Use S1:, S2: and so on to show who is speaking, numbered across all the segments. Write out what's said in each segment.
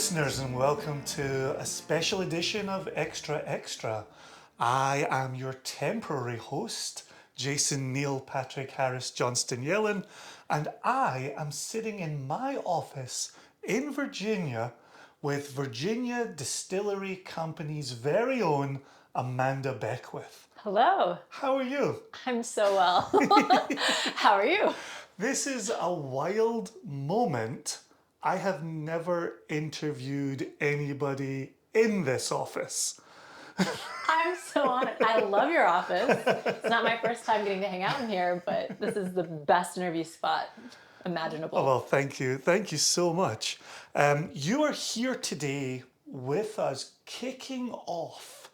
S1: listeners, and welcome to a special edition of Extra Extra. I am your temporary host, Jason Neil Patrick Harris Johnston Yellen, and I am sitting in my office in Virginia with Virginia Distillery Company's very own Amanda Beckwith.
S2: Hello.
S1: How are you?
S2: I'm so well. How are you?
S1: This is a wild moment. I have never interviewed anybody in this office.
S2: I'm so honored. I love your office. It's not my first time getting to hang out in here, but this is the best interview spot imaginable.
S1: Oh, well, thank you. Thank you so much. You are here today with us kicking off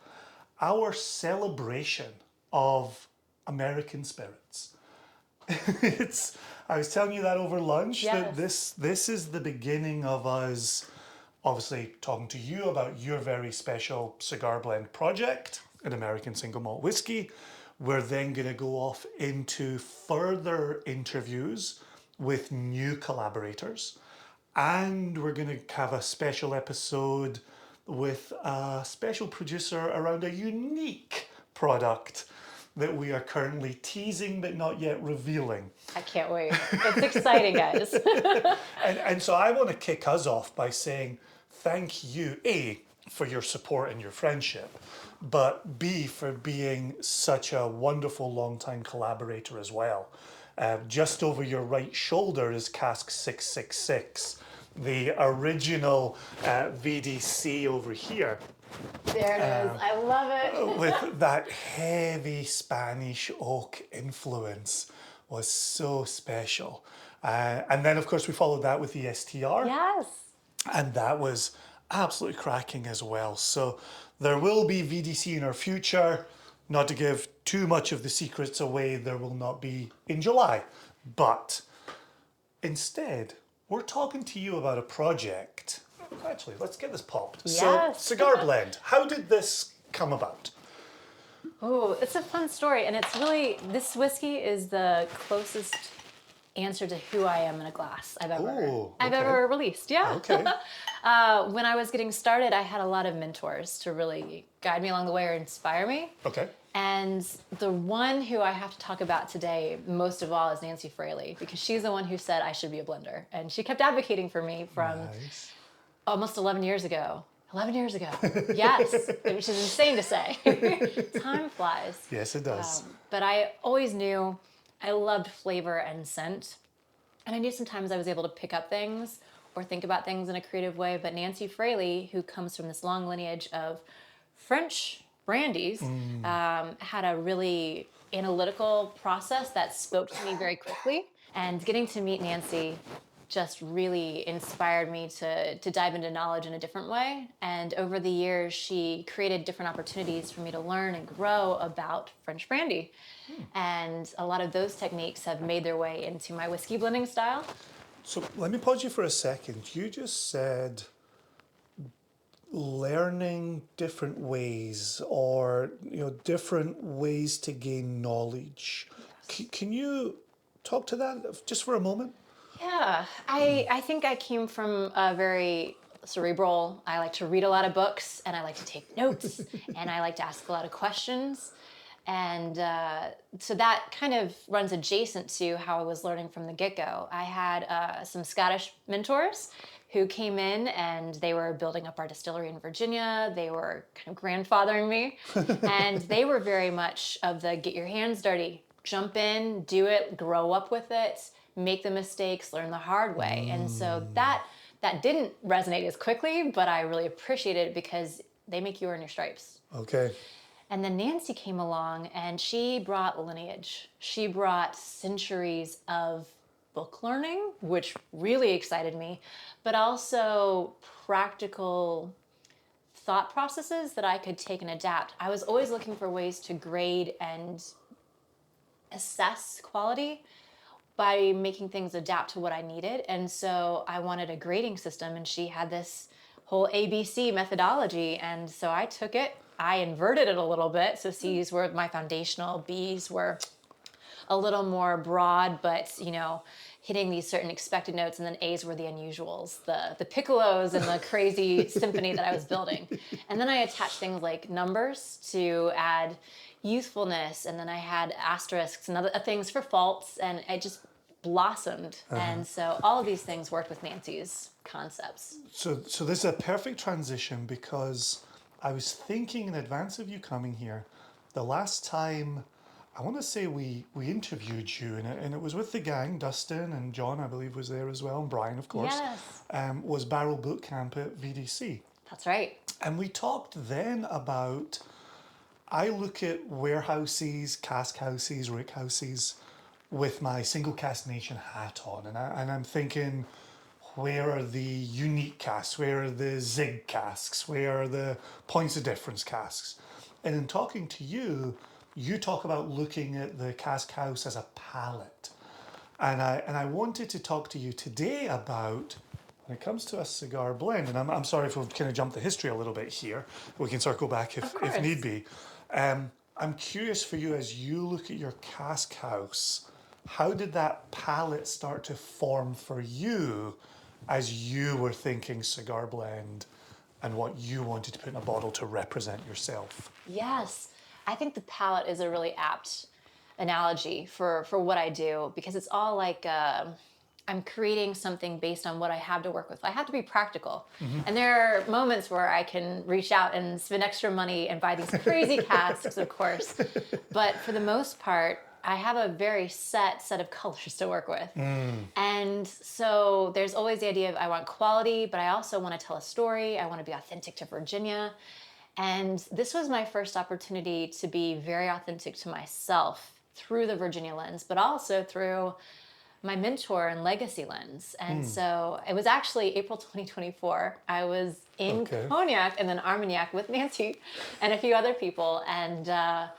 S1: our celebration of American spirits. I was telling you that over lunch, that this is the beginning of us obviously talking to you about your very special cigar blend project, an American single malt whiskey. We're then going to go off into further interviews with new collaborators. And we're going to have a special episode with a special producer around a unique product that we are currently teasing but not yet revealing.
S2: I can't wait. It's exciting, guys.
S1: And so I want to kick us off by saying thank you, A, for your support and your friendship, but B, for being such a wonderful long-time collaborator as well. Just over your right shoulder is Cask 666, the original VDC over here.
S2: There it is. I love it.
S1: With that heavy Spanish oak influence was so special. And then, of course, we followed that with the STR.
S2: Yes.
S1: And that was absolutely cracking as well. So there will be VDC in our future. Not to give too much of the secrets away, there will not be in July. But instead, we're talking to you about a project. Actually, let's get this popped.
S2: Yes.
S1: So, cigar blend. How did this come about?
S2: Oh, it's a fun story. And it's really, this whiskey is the closest answer to who I am in a glass I've ever released. Yeah.
S1: Okay.
S2: When I was getting started, I had a lot of mentors to really guide me along the way or inspire me.
S1: Okay.
S2: And the one who I have to talk about today most of all is Nancy Fraley, because she's the one who said I should be a blender. And she kept advocating for me from almost 11 years ago. 11 years ago. Yes, which is insane to say. Time flies.
S1: Yes, it does.
S2: But I always knew I loved flavor and scent. And I knew sometimes I was able to pick up things or think about things in a creative way. But Nancy Fraley, who comes from this long lineage of French brandies, had a really analytical process that spoke to me very quickly. And getting to meet Nancy just really inspired me to dive into knowledge in a different way. And over the years, she created different opportunities for me to learn and grow about French brandy. And a lot of those techniques have made their way into my whiskey blending style.
S1: So let me pause you for a second. You just said learning different ways or different ways to gain knowledge. Can you talk to that just for a moment?
S2: Yeah, I think I came from a very cerebral, I like to read a lot of books and I like to take notes and I like to ask a lot of questions. And so that kind of runs adjacent to how I was learning from the get-go. I had some Scottish mentors who came in and they were building up our distillery in Virginia. They were kind of grandfathering me. And they were very much of the get your hands dirty, jump in, do it, grow up with it, make the mistakes, learn the hard way. And so that didn't resonate as quickly, but I really appreciated it because they make you earn your stripes.
S1: Okay.
S2: And then Nancy came along and she brought lineage. She brought centuries of book learning, which really excited me, but also practical thought processes that I could take and adapt. I was always looking for ways to grade and assess quality by making things adapt to what I needed. And so I wanted a grading system, and she had this whole ABC methodology. And so I took it, I inverted it a little bit. So C's were my foundational, B's were a little more broad, but hitting these certain expected notes, and then A's were the unusuals, the piccolos and the crazy symphony that I was building. And then I attached things like numbers to add youthfulness, and then I had asterisks and other things for faults, and it just blossomed. And so all of these things worked with Nancy's concepts.
S1: So this is a perfect transition, because I was thinking in advance of you coming here, the last time, I want to say we interviewed you, and it was with the gang. Dustin and John, I believe, was there as well, and Brian, of course.
S2: Yes.
S1: Was Barrel Boot Camp at VDC.
S2: That's right.
S1: And we talked then about, I look at warehouses, cask houses, rick houses with my single cask nation hat on, and I'm thinking, where are the unique casks? Where are the zig casks? Where are the points of difference casks? And in talking to you, you talk about looking at the cask house as a palette. And I wanted to talk to you today about, when it comes to a cigar blend, and I'm sorry if we've kind of jumped the history a little bit here. We can circle back if need be. I'm curious for you, as you look at your cask house, how did that palette start to form for you as you were thinking cigar blend and what you wanted to put in a bottle to represent yourself?
S2: Yes. I think the palette is a really apt analogy for what I do, because it's all like I'm creating something based on what I have to work with. I have to be practical. And there are moments where I can reach out and spend extra money and buy these crazy casks, of course. But for the most part, I have a very set of colors to work with. And so there's always the idea of, I want quality, but I also want to tell a story. I want to be authentic to Virginia. And this was my first opportunity to be very authentic to myself through the Virginia lens, but also through my mentor and legacy lens. And so it was actually April 2024. I was in Cognac and then Armagnac with Nancy and a few other people. And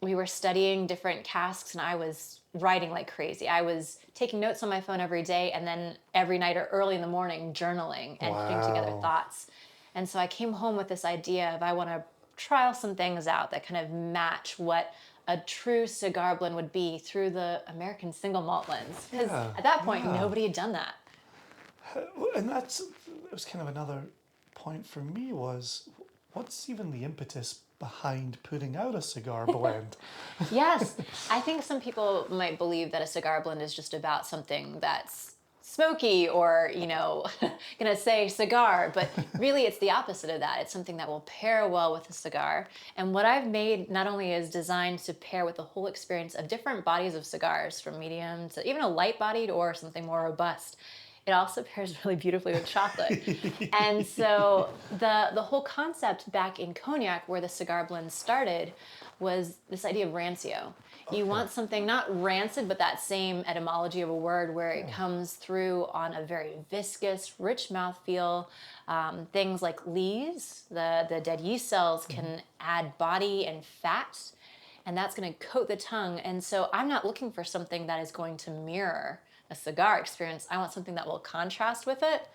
S2: we were studying different casks, and I was writing like crazy. I was taking notes on my phone every day, and then every night or early in the morning journaling and putting together thoughts. And so I came home with this idea of, I want to trial some things out that kind of match what a true cigar blend would be through the American single malt lens. Because at that point, nobody had done that.
S1: And it was kind of another point for me, was, what's even the impetus behind putting out a cigar blend?
S2: Yes. I think some people might believe that a cigar blend is just about something that's smoky or, gonna say cigar, but really it's the opposite of that. It's something that will pair well with a cigar. And what I've made not only is designed to pair with the whole experience of different bodies of cigars, from medium to even a light bodied or something more robust. It also pairs really beautifully with chocolate. And so the whole concept back in Cognac, where the cigar blend started, was this idea of rancio. You want something not rancid, but that same etymology of a word, where it comes through on a very viscous, rich mouthfeel. Things like lees, the dead yeast cells, can add body and fat, and that's going to coat the tongue. And so I'm not looking for something that is going to mirror a cigar experience. I want something that will contrast with it.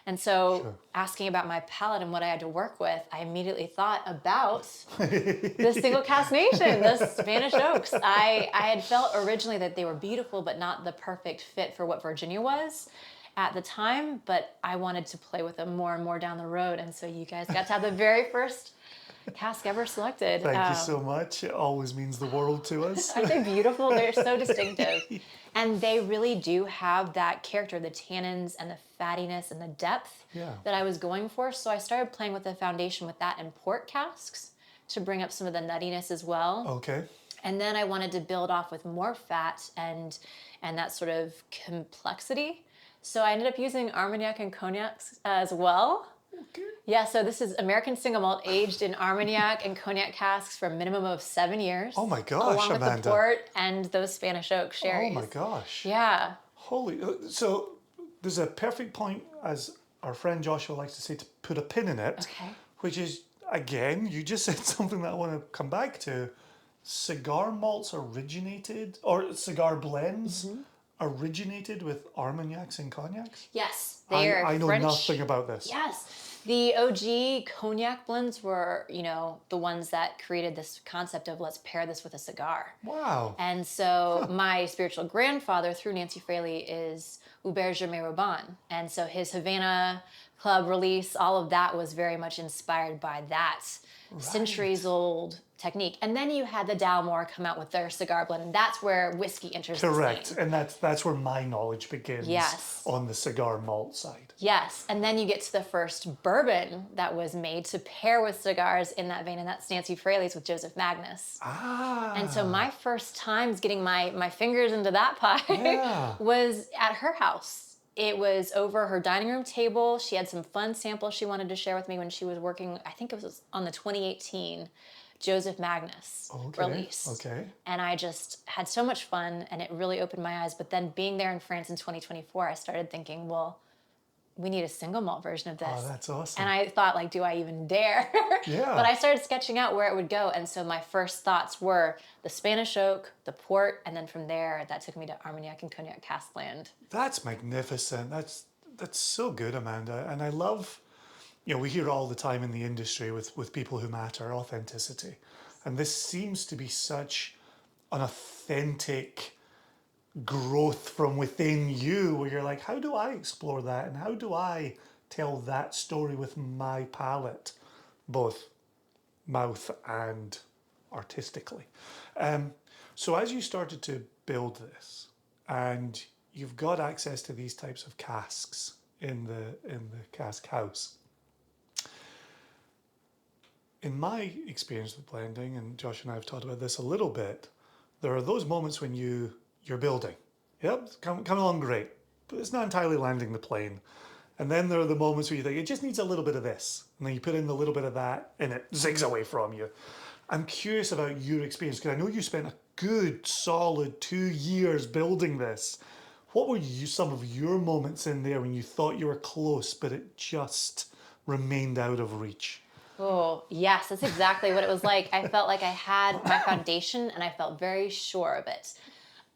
S2: And so asking about my palate and what I had to work with, I immediately thought about the single cask nation, the Spanish oaks. I had felt originally that they were beautiful, but not the perfect fit for what Virginia was at the time. But I wanted to play with them more and more down the road. And so you guys got to have the very first cask ever selected.
S1: Thank you so much. It always means the world to us.
S2: Aren't they beautiful? They're so distinctive. And they really do have that character, the tannins and the fattiness and the depth that I was going for. So I started playing with the foundation with that in port casks to bring up some of the nuttiness as well.
S1: Okay.
S2: And then I wanted to build off with more fat and that sort of complexity. So I ended up using Armagnac and Cognacs as well. Okay. Yeah, so this is American single malt aged in Armagnac and Cognac casks for a minimum of 7 years.
S1: Oh my gosh,
S2: along with
S1: Amanda.
S2: The port and those Spanish oak sherries.
S1: Oh my gosh.
S2: Yeah.
S1: Holy. So there's a perfect point, as our friend Joshua likes to say, to put a pin in it.
S2: Okay.
S1: Which is, again, you just said something that I want to come back to. Cigar malts originated, or cigar blends originated with Armagnacs and Cognacs?
S2: Yes.
S1: I know
S2: French.
S1: nothing about this.
S2: Yes. The OG cognac blends were, the ones that created this concept of let's pair this with a cigar.
S1: Wow.
S2: And so my spiritual grandfather through Nancy Fraley is Hubert Germain Robin. And so his Havana Club release, all of that was very much inspired by that centuries old technique. And then you had the Dalmore come out with their cigar blend, and that's where whiskey enters the
S1: Correct.
S2: scene.
S1: And that's where my knowledge begins.
S2: Yes.
S1: On the cigar malt side.
S2: Yes, and then you get to the first bourbon that was made to pair with cigars in that vein, and that's Nancy Fraley's with Joseph Magnus.
S1: Ah.
S2: And so my first times getting my fingers into that pie was at her house. It was over her dining room table. She had some fun samples she wanted to share with me when she was working, I think it was on the 2018 Joseph Magnus release.
S1: Okay.
S2: And I just had so much fun, and it really opened my eyes. But then being there in France in 2024, I started thinking, well, we need a single malt version of this.
S1: Oh, that's awesome.
S2: And I thought, like, do I even dare?
S1: Yeah.
S2: But I started sketching out where it would go. And so my first thoughts were the Spanish oak, the port, and then from there, that took me to Armagnac and Cognac cask land.
S1: That's magnificent. That's so good, Amanda. And I love, we hear all the time in the industry with people who matter, authenticity. And this seems to be such an authentic growth from within you, where you're like, how do I explore that? And how do I tell that story with my palate, both mouth and artistically? So as you started to build this, and you've got access to these types of casks in the cask house, in my experience with blending, and Josh and I have talked about this a little bit, there are those moments when you're building. Yep, come along great, but it's not entirely landing the plane. And then there are the moments where you think, it just needs a little bit of this. And then you put in a little bit of that, and it zigs away from you. I'm curious about your experience, because I know you spent a good, solid 2 years building this. What were some of your moments in there when you thought you were close, but it just remained out of reach?
S2: Oh, yes, that's exactly what it was like. I felt like I had my foundation, and I felt very sure of it.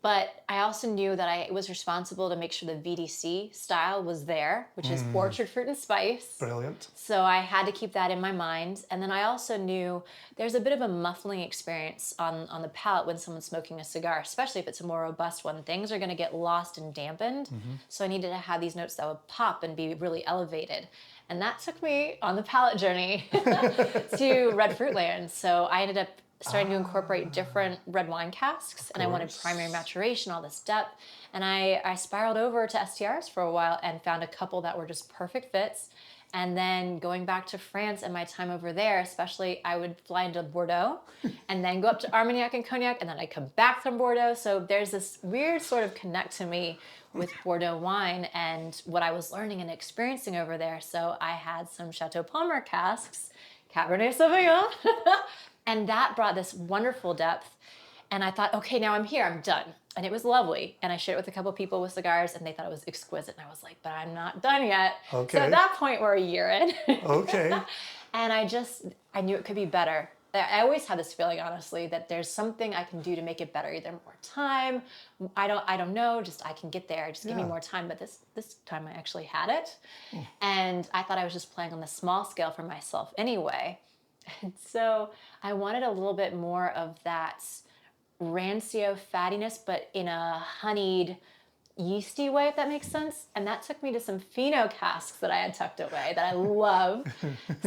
S2: But I also knew that I was responsible to make sure the VDC style was there, which is orchard fruit and spice.
S1: Brilliant.
S2: So I had to keep that in my mind. And then I also knew there's a bit of a muffling experience on the palate when someone's smoking a cigar, especially if it's a more robust one. Things are going to get lost and dampened. So I needed to have these notes that would pop and be really elevated. And that took me on the palate journey to Red Fruitland. So I ended up starting to incorporate different red wine casks, and I wanted primary maturation, all this depth. And I spiraled over to STRs for a while and found a couple that were just perfect fits. And then going back to France and my time over there, especially, I would fly into Bordeaux and then go up to Armagnac and Cognac, and then I'd come back from Bordeaux. So there's this weird sort of connect to me with Bordeaux wine and what I was learning and experiencing over there. So I had some Chateau Palmer casks, Cabernet Sauvignon, and that brought this wonderful depth. And I thought, okay, now I'm here, I'm done. And it was lovely. And I shared it with a couple people with cigars, and they thought it was exquisite. And I was like, but I'm not done yet.
S1: Okay.
S2: So at that point, we're a year in.
S1: Okay.
S2: And I knew it could be better. I always had this feeling, honestly, that there's something I can do to make it better. Either more time, I don't know, just I can get there. Just give me more time. But this time I actually had it. And I thought I was just playing on the small scale for myself anyway. And so I wanted a little bit more of that rancio fattiness, but in a honeyed, yeasty way, if that makes sense. And that took me to some Fino casks that I had tucked away that I love.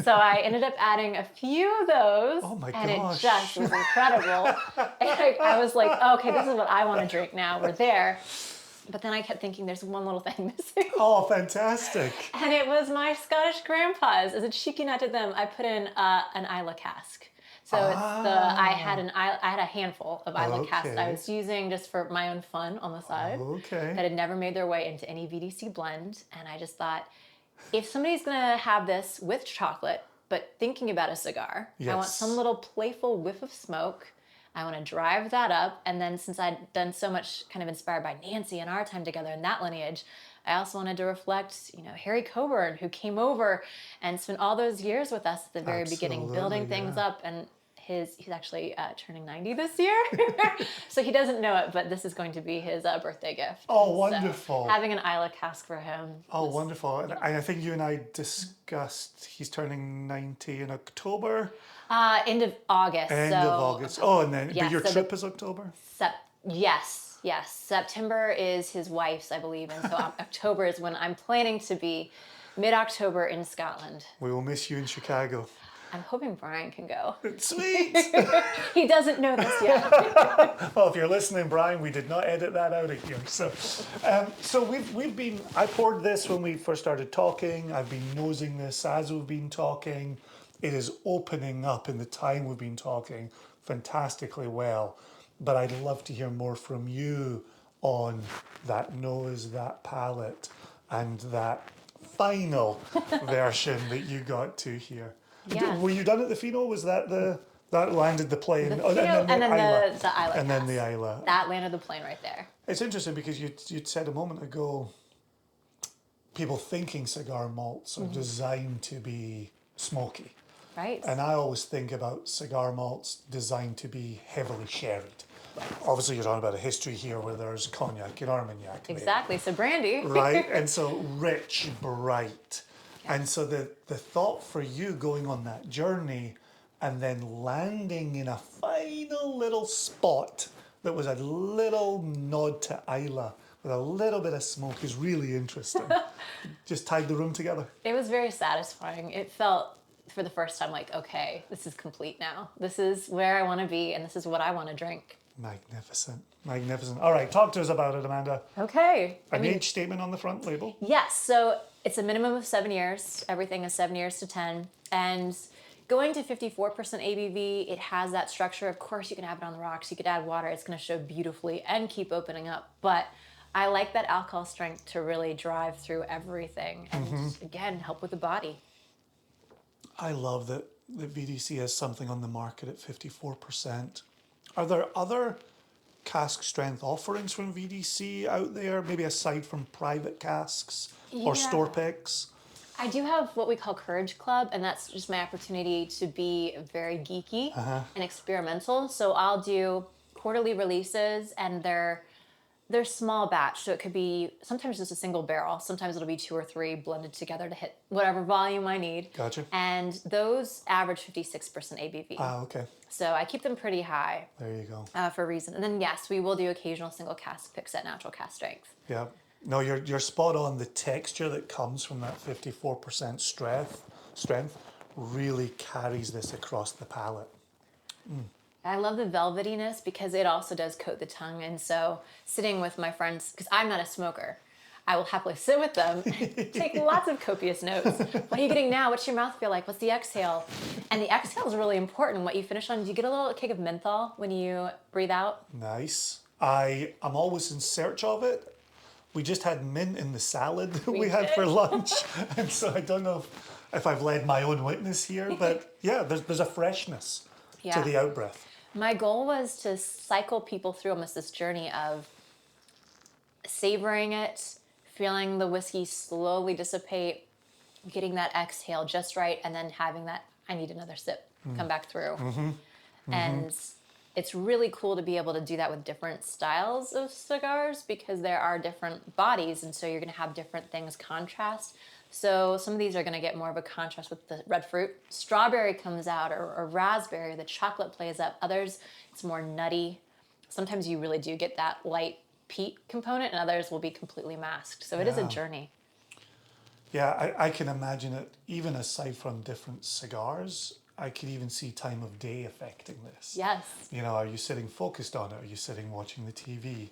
S2: So I ended up adding a few of those.
S1: Oh my
S2: and
S1: gosh.
S2: it just was incredible. And I was like, okay, this is what I want to drink now. We're there. But then I kept thinking there's one little thing missing.
S1: Oh, fantastic.
S2: And it was my Scottish grandpa's. As a cheeky nod to them, I put in an Isla cask. So I had a handful of Isla casks I was using just for my own fun on the side.
S1: Okay.
S2: That had never made their way into any VDC blend. And I just thought, if somebody's gonna have this with chocolate, but thinking about a cigar, I want some little playful whiff of smoke. I want to drive that up. And then since I'd done so much kind of inspired by Nancy and our time together in that lineage, I also wanted to reflect, Harry Coburn, who came over and spent all those years with us at the very beginning, building things up. And he's actually turning 90 this year. So he doesn't know it, but this is going to be his birthday gift.
S1: Oh,
S2: So
S1: wonderful.
S2: having an Isla cask for him.
S1: Oh, wonderful. And I think you and I discussed he's turning 90 in October.
S2: End of August.
S1: End of August. Oh, and then,
S2: yeah,
S1: but your
S2: so
S1: trip is October?
S2: Yes. September is his wife's, I believe, and so October is when I'm planning to be mid-October in Scotland.
S1: We will miss you in Chicago.
S2: I'm hoping Brian can go.
S1: Sweet!
S2: He doesn't know this yet.
S1: Well, if you're listening, Brian, we did not edit that out of here. So we've been, I poured this when we first started talking. I've been nosing this as we've been talking. It is opening up in the time we've been talking fantastically well. But I'd love to hear more from you on that nose, that palate, and that final version that you got to here.
S2: Yeah.
S1: Were you done at the Fino? Was that that landed the plane?
S2: The Fino and then
S1: Isla.
S2: the Isla.
S1: And then the Isla.
S2: That landed the plane right there.
S1: It's interesting because you'd said a moment ago, people thinking cigar malts are designed to be smoky.
S2: Right.
S1: And I always think about cigar malts designed to be heavily sherried. Obviously, you're talking about a history here where there's cognac and Armagnac.
S2: Exactly. So brandy.
S1: Right? And so rich, bright. And so the thought for you going on that journey and then landing in a final little spot that was a little nod to Isla with a little bit of smoke is really interesting. Just tied the room together.
S2: It was very satisfying. It felt for the first time like, okay, this is complete now. This is where I want to be and this is what I want to drink.
S1: Magnificent. Magnificent. All right, talk to us about it, Amanda.
S2: Okay.
S1: An age statement on the front label?
S2: Yes. So it's a minimum of 7 years. Everything is 7 years to 10. And going to 54% ABV, it has that structure. Of course, you can have it on the rocks. You could add water. It's going to show beautifully and keep opening up. But I like that alcohol strength to really drive through everything and, again, help with the body.
S1: I love that VDC has something on the market at 54%. Are there other cask strength offerings from VDC out there, maybe aside from private casks or store picks?
S2: I do have what we call Courage Club, and that's just my opportunity to be very geeky and experimental. So I'll do quarterly releases, and they're small batch. So it could be sometimes just a single barrel. Sometimes it'll be 2 or 3 blended together to hit whatever volume I need.
S1: Gotcha.
S2: And those average 56% ABV.
S1: Ah, okay.
S2: So I keep them pretty high.
S1: There you go.
S2: For a reason. And then yes, we will do occasional single cask picks at natural cask strength.
S1: Yeah. No, you're spot on. The texture that comes from that 54% strength really carries this across the palate.
S2: I love the velvetyness because it also does coat the tongue. And so sitting with my friends, because I'm not a smoker, I will happily sit with them, take lots of copious notes. What are you getting now? What's your mouth feel like? What's the exhale? And the exhale is really important. What you finish on, do you get a little kick of menthol when you breathe out?
S1: Nice. I'm always in search of it. We just had mint in the salad that we had for lunch. And so I don't know if I've led my own witness here, but yeah, there's a freshness to the out-breath.
S2: My goal was to cycle people through almost this journey of savoring it, feeling the whiskey slowly dissipate, getting that exhale just right, and then having that, I need another sip, come back through. And it's really cool to be able to do that with different styles of cigars because there are different bodies, and so you're going to have different things contrast. So some of these are going to get more of a contrast with the red fruit. Strawberry comes out, or raspberry, the chocolate plays up. Others, it's more nutty. Sometimes you really do get that light peat component, and others will be completely masked. So it is a journey.
S1: Yeah, I can imagine it, even aside from different cigars, I could even see time of day affecting this.
S2: Yes.
S1: You know, are you sitting focused on it? Are you sitting watching the TV?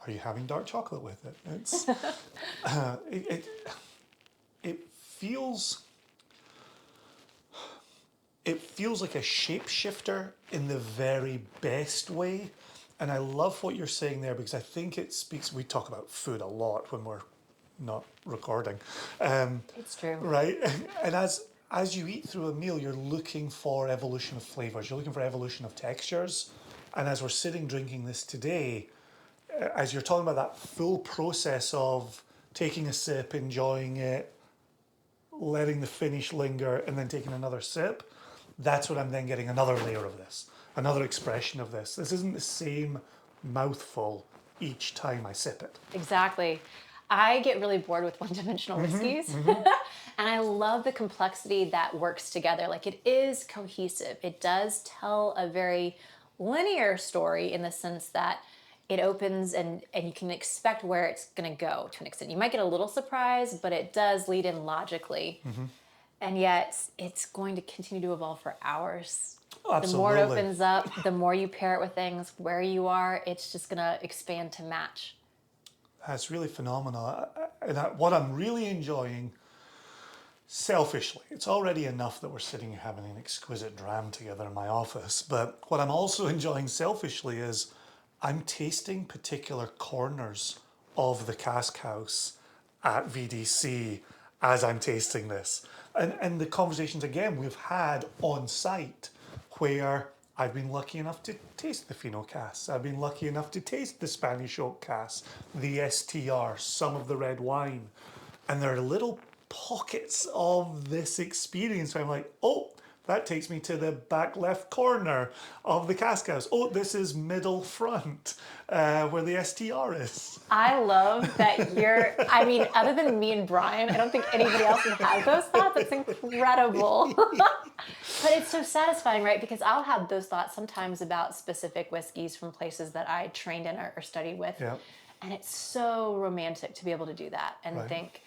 S1: Are you having dark chocolate with it? It's it feels like a shapeshifter in the very best way. And I love what you're saying there because I think it speaks, we talk about food a lot when we're not recording.
S2: It's true.
S1: Right? And as you eat through a meal, you're looking for evolution of flavors. You're looking for evolution of textures. And as we're sitting drinking this today, as you're talking about that full process of taking a sip, enjoying it, letting the finish linger, and then taking another sip, that's what I'm then getting another layer of this, another expression of this. This isn't the same mouthful each time I sip it.
S2: Exactly. I get really bored with one-dimensional whiskeys. And I love the complexity that works together. Like, it is cohesive. It does tell a very linear story in the sense that it opens and you can expect where it's going to go to an extent. You might get a little surprise, but it does lead in logically. And yet it's going to continue to evolve for hours.
S1: Oh,
S2: the more it
S1: absolutely.
S2: opens up, the more you pair it with things, where you are, it's just going to expand to match.
S1: That's really phenomenal. What I'm really enjoying, selfishly, it's already enough that we're sitting here having an exquisite dram together in my office, but what I'm also enjoying selfishly is I'm tasting particular corners of the cask house at VDC as I'm tasting this. And the conversations, again, we've had on site where I've been lucky enough to taste the Fino casks. I've been lucky enough to taste the Spanish oak casks, the STR, some of the red wine. And there are little pockets of this experience where I'm like, oh, that takes me to the back left corner of the cask house. Oh, this is middle front, where the STR is.
S2: I love that I mean, other than me and Brian, I don't think anybody else has those thoughts. It's incredible. But it's so satisfying, right? Because I'll have those thoughts sometimes about specific whiskeys from places that I trained in or studied with.
S1: Yeah.
S2: And it's so romantic to be able to do that and think,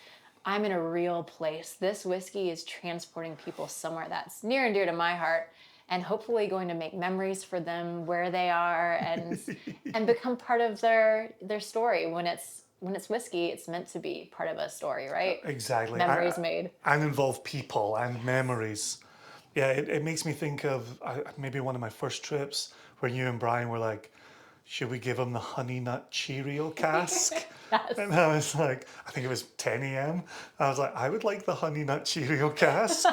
S2: I'm in a real place. This whiskey is transporting people somewhere that's near and dear to my heart, and hopefully going to make memories for them where they are and become part of their story. When it's whiskey, it's meant to be part of a story, right?
S1: Exactly.
S2: Memories made.
S1: And involve people and memories. Yeah, it makes me think of maybe one of my first trips where you and Brian were like, should we give him the Honey Nut Cheerio cask?
S2: Yes.
S1: And I was like, I think it was 10 a.m. I was like, I would like the Honey Nut Cheerio cask.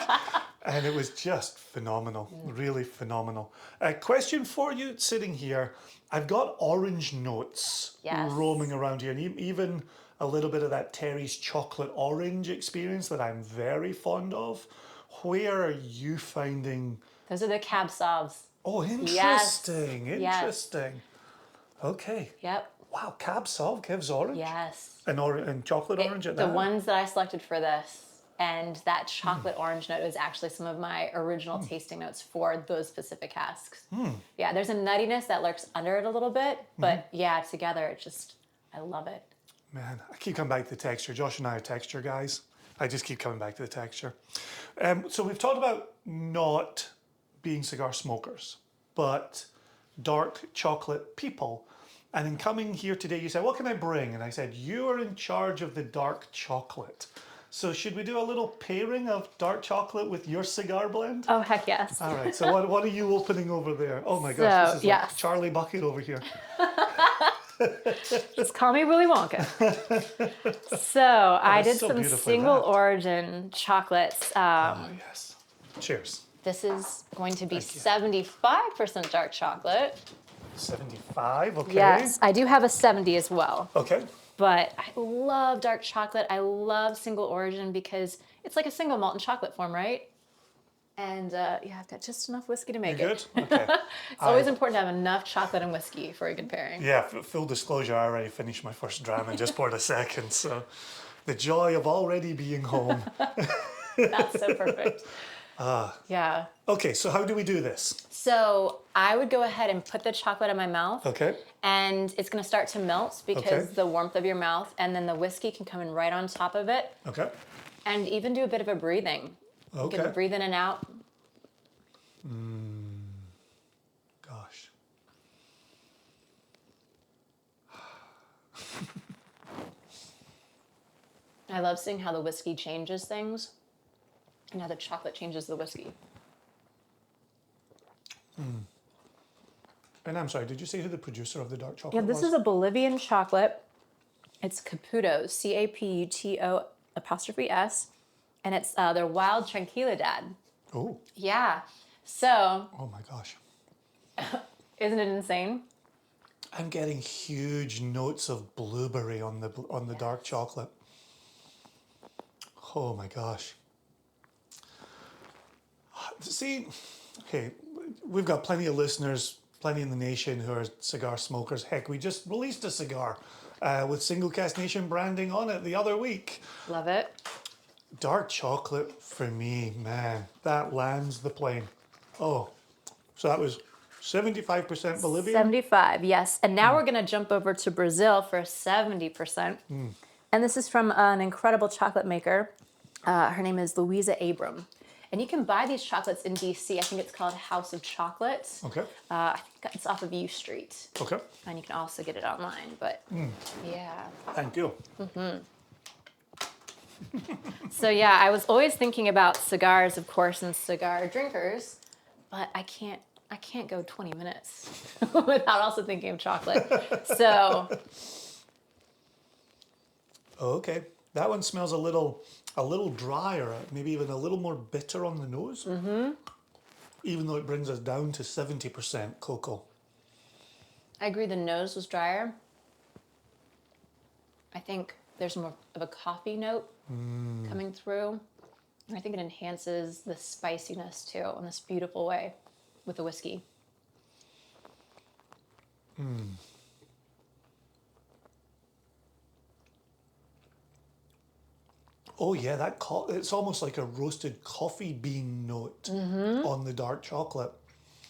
S1: And it was just phenomenal, really phenomenal. A question for you sitting here. I've got orange notes roaming around here, and even a little bit of that Terry's chocolate orange experience that I'm very fond of. Where are you finding?
S2: Those are the Cab Sauves.
S1: Oh,
S2: Yes.
S1: interesting. Okay.
S2: Yep.
S1: Wow, Cab Sauv gives orange?
S2: Yes.
S1: And chocolate orange at that?
S2: The ones that I selected for this, and that chocolate orange note was actually some of my original tasting notes for those specific casks. Yeah, there's a nuttiness that lurks under it a little bit, but yeah, together it just, I love it.
S1: Man, I keep coming back to the texture. Josh and I are texture guys. I just keep coming back to the texture. So we've talked about not being cigar smokers, but dark chocolate people. And in coming here today, you said, what can I bring? And I said, you are in charge of the dark chocolate. So should we do a little pairing of dark chocolate with your cigar blend?
S2: Oh, heck yes.
S1: All right, so what are you opening over there? Oh my gosh, this is like Charlie Bucket over here.
S2: Just call me Willy Wonka. So I did some single origin chocolates.
S1: Oh yes. Cheers.
S2: This is going to be 75% dark chocolate.
S1: 75, okay.
S2: Yes, I do have a 70 as well.
S1: Okay.
S2: But I love dark chocolate. I love single origin because it's like a single malt and chocolate form, right? And yeah, I've got just enough whiskey to make it.
S1: Good? Okay.
S2: It's always important to have enough chocolate and whiskey for a good pairing.
S1: Yeah, full disclosure, I already finished my first dram and just poured a second, so the joy of already being home.
S2: That's so perfect. Yeah.
S1: Okay, so how do we do this?
S2: So I would go ahead and put the chocolate in my mouth.
S1: Okay.
S2: And it's going to start to melt because the warmth of your mouth, and then the whiskey can come in right on top of it.
S1: Okay.
S2: And even do a bit of a breathing.
S1: Okay.
S2: You can breathe in and out.
S1: Gosh.
S2: I love seeing how the whiskey changes things and how the chocolate changes the whiskey.
S1: And I'm sorry, did you say who the producer of the dark chocolate
S2: Yeah, this
S1: was?
S2: is a Bolivian chocolate. It's Caputo, Caputo''S, and it's their Wild Tranquilidad.
S1: Oh.
S2: Yeah. So,
S1: Oh my gosh.
S2: isn't it insane?
S1: I'm getting huge notes of blueberry on the dark chocolate. Oh my gosh. See, hey, we've got plenty of listeners, plenty in the nation who are cigar smokers. Heck, we just released a cigar with Single Cask Nation branding on it the other week.
S2: Love it.
S1: Dark chocolate for me, man, that lands the plane. Oh, so that was 75% Bolivia.
S2: 75, yes. And now we're going to jump over to Brazil for 70%. And this is from an incredible chocolate maker. Her name is Louisa Abram. And you can buy these chocolates in DC. I think it's called House of Chocolate.
S1: Okay.
S2: I think it's off of U Street.
S1: Okay.
S2: And you can also get it online. But yeah.
S1: Thank you.
S2: So yeah, I was always thinking about cigars, of course, and cigar drinkers. But I can't go 20 minutes without also thinking of chocolate. So.
S1: Okay. That one smells a little drier, maybe even a little more bitter on the nose. Even though it brings us down to 70% cocoa.
S2: I agree the nose was drier. I think there's more of a coffee note coming through. And I think it enhances the spiciness too in this beautiful way with the whiskey.
S1: Oh yeah, it's almost like a roasted coffee bean note on the dark chocolate.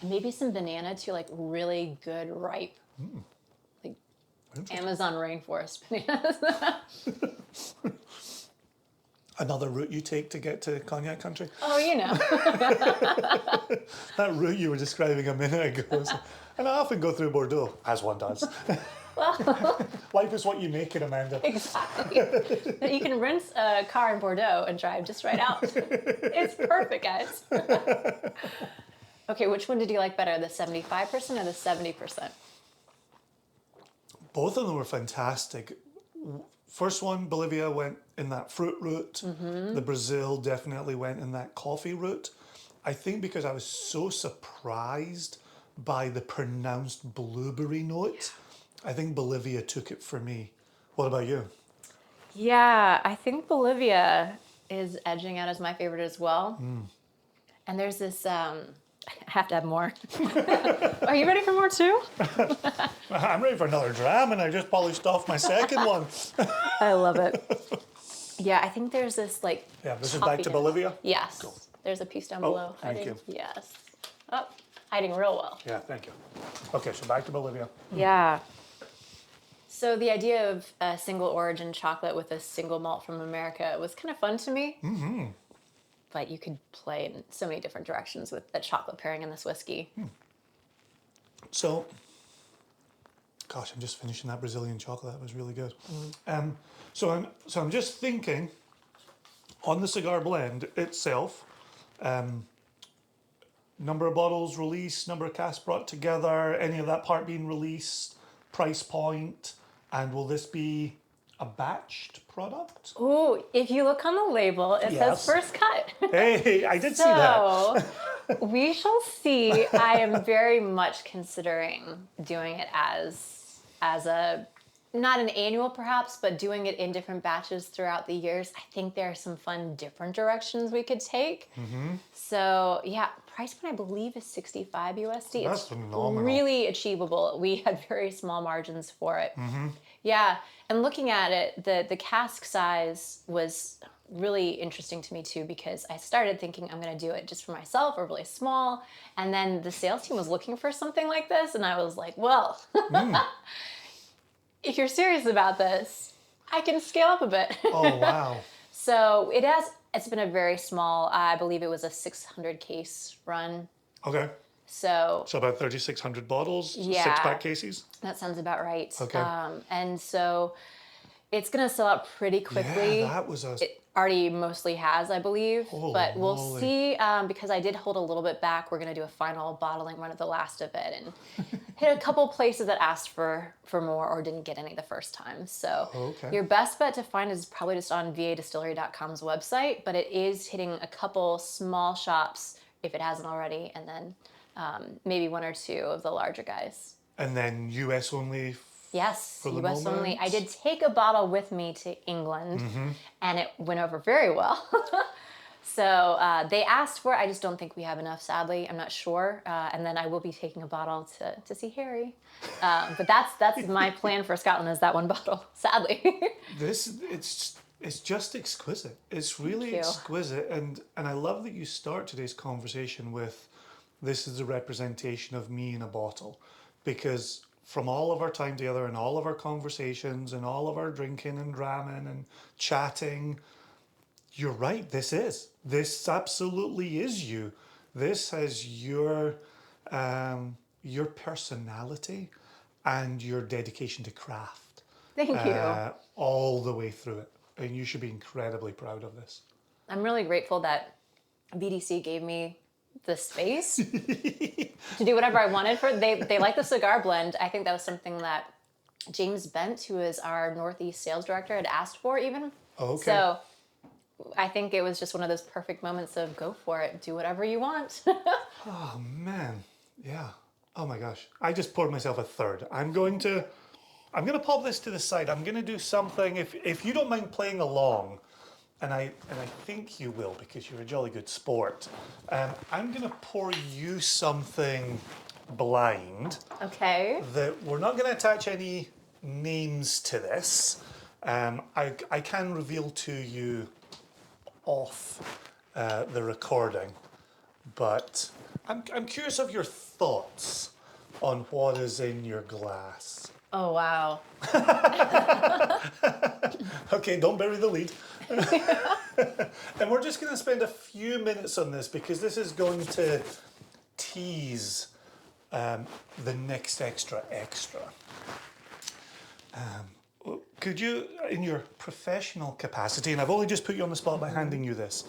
S2: And maybe some banana too, like really good ripe. Like Amazon rainforest bananas.
S1: Another route you take to get to cognac country.
S2: Oh, you know.
S1: That route you were describing a minute ago. And I often go through Bordeaux, as one does.
S2: Well,
S1: Life is what you make it, Amanda.
S2: exactly. You can rent a car in Bordeaux and drive just right out. It's perfect, guys. Okay, which one did you like better, the 75% or the 70%?
S1: Both of them were fantastic. First one, Bolivia, went in that fruit route. The Brazil definitely went in that coffee route. I think because I was so surprised by the pronounced blueberry note, I think Bolivia took it for me. What about you?
S2: Yeah, I think Bolivia is edging out as my favorite as well. And there's this, I have to have more. Are you ready for more too?
S1: I'm ready for another dram and I just polished off my second one.
S2: I love it. Yeah, I think there's this like.
S1: Yeah, this is back to Bolivia?
S2: Yes.
S1: Cool.
S2: There's a piece down below.
S1: Thank
S2: hiding.
S1: you.
S2: Yes. Oh, hiding real well.
S1: Yeah, thank you. Okay, so back to Bolivia.
S2: Yeah. So the idea of a single origin chocolate with a single malt from America was kind of fun to me. But you could play in so many different directions with the chocolate pairing in this whiskey.
S1: So, gosh, I'm just finishing that Brazilian chocolate. That was really good. So I'm just thinking on the cigar blend itself. Number of bottles released, number of casks brought together, any of that part being released, price point, and will this be a batched product?
S2: Ooh, if you look on the label, it
S1: Yes.
S2: says first cut.
S1: Hey, I did see that.
S2: So we shall see. I am very much considering doing it as a, not an annual perhaps, but doing it in different batches throughout the years. I think there are some fun different directions we could take. So yeah, price point I believe is 65 USD.
S1: That's
S2: it's
S1: phenomenal.
S2: really achievable. We had very small margins for it. Yeah, and looking at it, the cask size was really interesting to me too, because I started thinking I'm going to do it just for myself or really small, and then the sales team was looking for something like this, and I was like, well, if you're serious about this, I can scale up a bit.
S1: Oh, wow.
S2: So it's been a very small, I believe it was a 600 case run.
S1: Okay.
S2: So
S1: about 3,600 bottles,
S2: Yeah.
S1: 6-pack cases?
S2: that sounds about right.
S1: Okay.
S2: And so it's going to sell out pretty quickly.
S1: Yeah, that was a...
S2: It already mostly has, I believe.
S1: Holy
S2: but we'll
S1: moly.
S2: see, because I did hold a little bit back. We're going to do a final bottling run of the last of it and hit a couple places that asked for more or didn't get any the first time. So
S1: Okay.
S2: your best bet to find is probably just on vadistillery.com's website, but it is hitting a couple small shops if it hasn't already, and then maybe one or two of the larger guys.
S1: And then US only?
S2: Yes,
S1: For the
S2: US only.
S1: moment?
S2: I did take a bottle with me to England, and it went over very well. So they asked for it. I just don't think we have enough, sadly. I'm not sure. And then I will be taking a bottle to see Harry. But that's my plan for Scotland is that one bottle, sadly.
S1: It's just exquisite. It's really
S2: you.
S1: exquisite, and I love that you start today's conversation with, "This is a representation of me in a bottle," because from all of our time together and all of our conversations and all of our drinking and ramming and chatting, you're right. This absolutely is you. This has your personality and your dedication to craft
S2: Thank you.
S1: all the way through it. And you should be incredibly proud of this.
S2: I'm really grateful that BDC gave me the space to do whatever I wanted for. They like the cigar blend. I think that was something that James Bent, who is our Northeast sales director, had asked for even.
S1: Okay.
S2: So I think it was just one of those perfect moments of go for it, do whatever you want.
S1: Oh man, yeah. Oh my gosh, I just poured myself a third. I'm gonna pop this to the side. I'm gonna do something. If you don't mind playing along, and I think you will because you're a jolly good sport. I'm gonna pour you something blind.
S2: Okay.
S1: That we're not gonna attach any names to this. I can reveal to you off the recording, but I'm curious of your thoughts on what is in your glass.
S2: Oh, wow.
S1: Okay, don't bury the lead. And we're just going to spend a few minutes on this because this is going to tease the next extra. Could you, in your professional capacity, and I've only just put you on the spot by handing you this,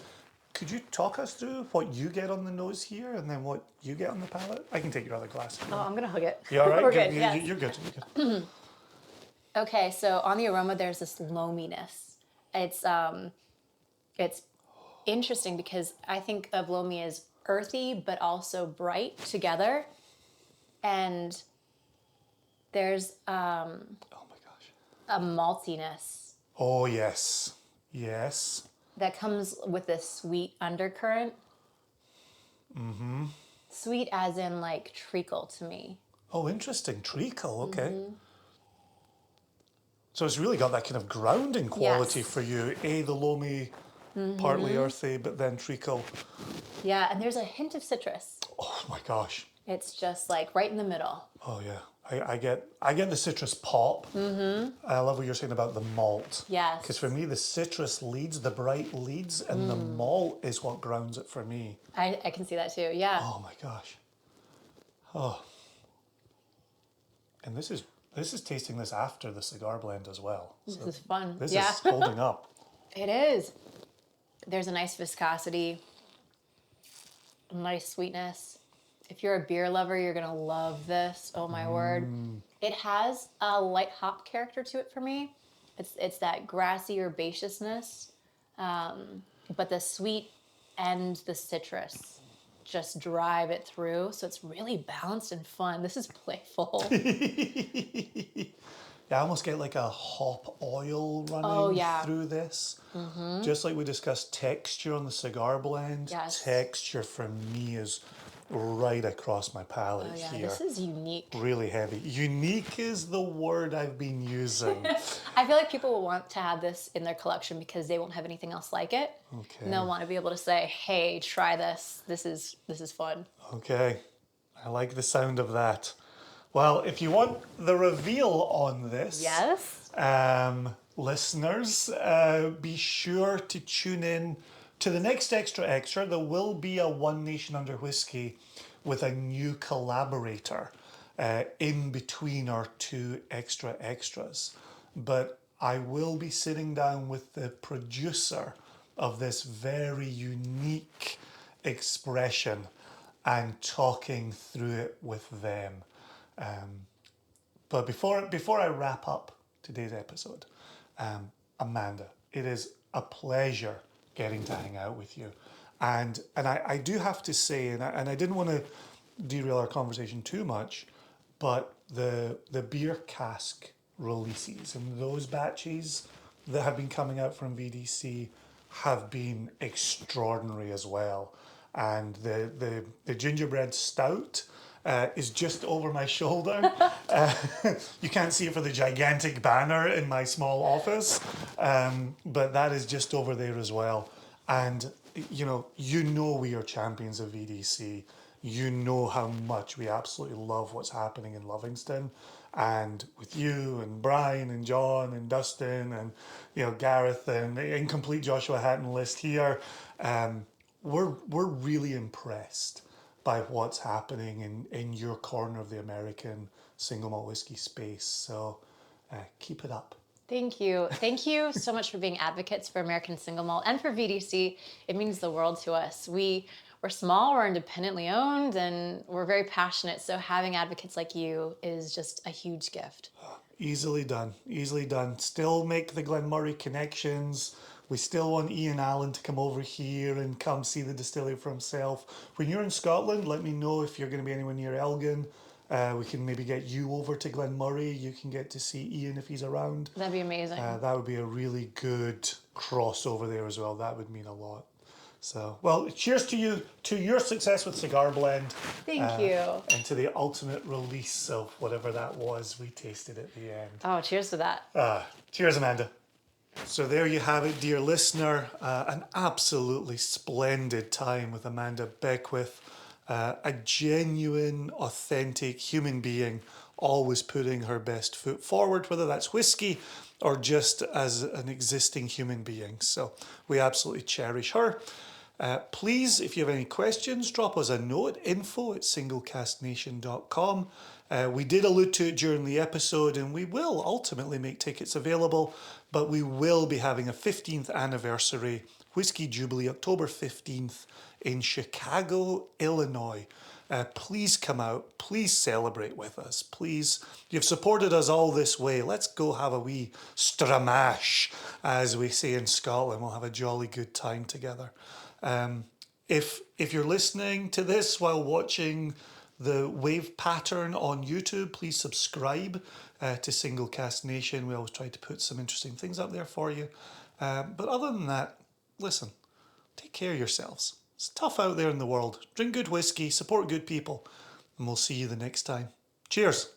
S1: could you talk us through what you get on the nose here and then what you get on the palate? I can take your other glass.
S2: Oh, I'm going to hug it.
S1: You all right?
S2: We're good, yes.
S1: You're good. You're good.
S2: Okay, so on the aroma, there's this loaminess. It's interesting because I think of loamy as earthy, but also bright together. And there's
S1: Oh my gosh.
S2: a maltiness
S1: Oh, yes. Yes.
S2: that comes with this sweet undercurrent. Mm-hmm. Sweet as in like treacle to me.
S1: Oh, interesting. Treacle. Okay. So it's really got that kind of grounding quality
S2: Yes.
S1: for you. The loamy, partly earthy, but then treacle.
S2: Yeah, and there's a hint of citrus.
S1: Oh my gosh.
S2: It's just like right in the middle.
S1: Oh yeah. I get the citrus pop. Mm-hmm. I love what you're saying about the malt.
S2: Yes.
S1: Because for me, the citrus leads, the bright leads, and the malt is what grounds it for me.
S2: I can see that too, yeah.
S1: Oh my gosh. Oh. And this is tasting this after the cigar blend as well.
S2: This is fun.
S1: This
S2: yeah.
S1: is holding up.
S2: It is. There's a nice viscosity, a nice sweetness. If you're a beer lover, you're gonna love this. Oh my word. It has a light hop character to it for me. It's that grassy herbaceousness, but the sweet and the citrus just drive it through. So it's really balanced and fun. This is playful.
S1: Yeah, I almost get like a hop oil running through this. Mm-hmm. Just like we discussed texture on the cigar blend.
S2: Yes.
S1: Texture for me is right across my palate
S2: Oh yeah,
S1: here.
S2: this is unique.
S1: Really heavy. Unique is the word I've been using.
S2: I feel like people will want to have this in their collection because they won't have anything else like it.
S1: Okay.
S2: And they'll want to be able to say, hey, try this. This is fun.
S1: Okay. I like the sound of that. Well, if you want the reveal on this,
S2: Yes.
S1: listeners, be sure to tune in to the next extra. There will be a One Nation Under Whisky with a new collaborator in between our two extras. But I will be sitting down with the producer of this very unique expression and talking through it with them. But before I wrap up today's episode, Amanda, it is a pleasure getting to hang out with you. And I do have to say, and I didn't want to derail our conversation too much, but the beer cask releases and those batches that have been coming out from VDC have been extraordinary as well. And the gingerbread stout is just over my shoulder. You can't see it for the gigantic banner in my small office, but that is just over there as well. And you know we are champions of VDC. You know how much we absolutely love what's happening in Livingston, and with you and Brian and John and Dustin and Gareth and the incomplete Joshua Hatton list here. We're really impressed by what's happening in your corner of the American single malt whiskey space. So keep it up.
S2: Thank you. Thank you so much for being advocates for American single malt and for VDC. It means the world to us. We're small, we're independently owned, and we're very passionate. So having advocates like you is just a huge gift.
S1: Easily done. Easily done. Still make the Glenmurray connections. We still want Ian Allen to come over here and come see the distillery for himself. When you're in Scotland, let me know if you're going to be anywhere near Elgin. We can maybe get you over to Glenmurray. You can get to see Ian if he's around.
S2: That'd be amazing.
S1: That would be a really good crossover there as well. That would mean a lot. So, well, cheers to you, to your success with Cigar Blend.
S2: Thank you.
S1: And to the ultimate release of whatever that was we tasted at the end.
S2: Oh, cheers to that.
S1: Cheers, Amanda. So there you have it, dear listener. An absolutely splendid time with Amanda Beckwith. A genuine, authentic human being, always putting her best foot forward, whether that's whiskey or just as an existing human being. So we absolutely cherish her. Please, if you have any questions, drop us a note, info@singlecasknation.com. We did allude to it during the episode, and we will ultimately make tickets available, but we will be having a 15th anniversary Whiskey Jubilee, October 15th in Chicago, Illinois. Please come out, please celebrate with us, please. You've supported us all this way. Let's go have a wee stramash, as we say in Scotland. We'll have a jolly good time together. If you're listening to this while watching the wave pattern on YouTube, please subscribe to Single Cask Nation. We always try to put some interesting things up there for you. But other than that, listen, take care of yourselves. It's tough out there in the world. Drink good whiskey, support good people, and we'll see you the next time. Cheers.